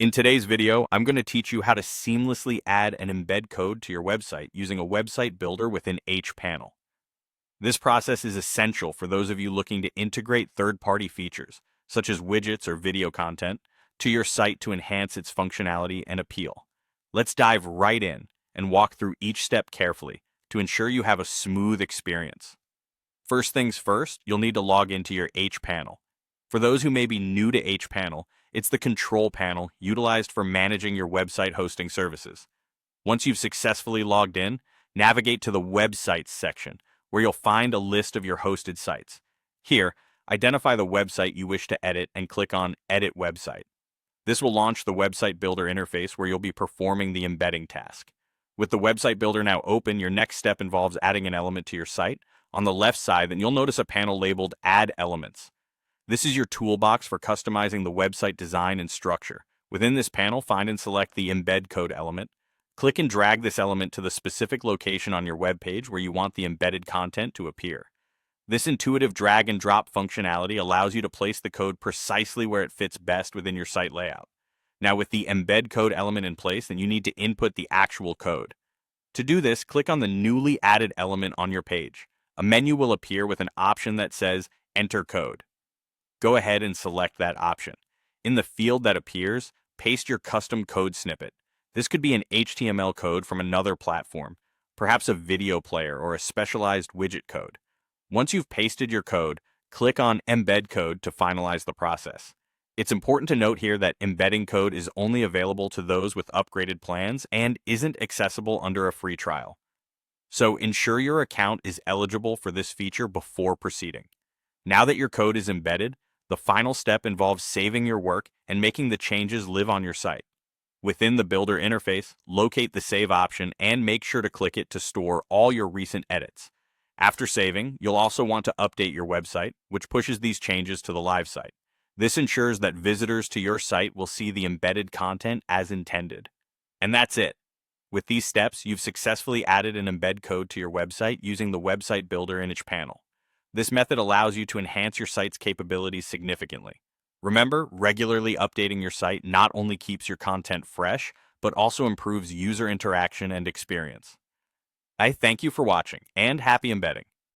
In today's video, I'm going to teach you how to seamlessly add and embed code to your website using a website builder within hPanel. This process is essential for those of you looking to integrate third-party features, such as widgets or video content, to your site to enhance its functionality and appeal. Let's dive right in and walk through each step carefully to ensure you have a smooth experience. First things first, you'll need to log into your hPanel. For those who may be new to hPanel, it's the control panel utilized for managing your website hosting services. Once you've successfully logged in, navigate to the Websites section, where you'll find a list of your hosted sites. Here, identify the website you wish to edit and click on Edit Website. This will launch the Website Builder interface where you'll be performing the embedding task. With the Website Builder now open, your next step involves adding an element to your site. On the left side, then you'll notice a panel labeled Add Elements. This is your toolbox for customizing the website design and structure. Within this panel, find and select the Embed Code element. Click and drag this element to the specific location on your web page where you want the embedded content to appear. This intuitive drag and drop functionality allows you to place the code precisely where it fits best within your site layout. Now, with the Embed Code element in place, then you need to input the actual code. To do this, click on the newly added element on your page. A menu will appear with an option that says Enter Code. Go ahead and select that option. In the field that appears, paste your custom code snippet. This could be an HTML code from another platform, perhaps a video player or a specialized widget code. Once you've pasted your code, click on Embed Code to finalize the process. It's important to note here that embedding code is only available to those with upgraded plans and isn't accessible under a free trial. So ensure your account is eligible for this feature before proceeding. Now that your code is embedded, the final step involves saving your work and making the changes live on your site. Within the Builder interface, locate the Save option and make sure to click it to store all your recent edits. After saving, you'll also want to update your website, which pushes these changes to the live site. This ensures that visitors to your site will see the embedded content as intended. And that's it. With these steps, you've successfully added an embed code to your website using the Website Builder in hPanel. This method allows you to enhance your site's capabilities significantly. Remember, regularly updating your site not only keeps your content fresh, but also improves user interaction and experience. I thank you for watching, and happy embedding.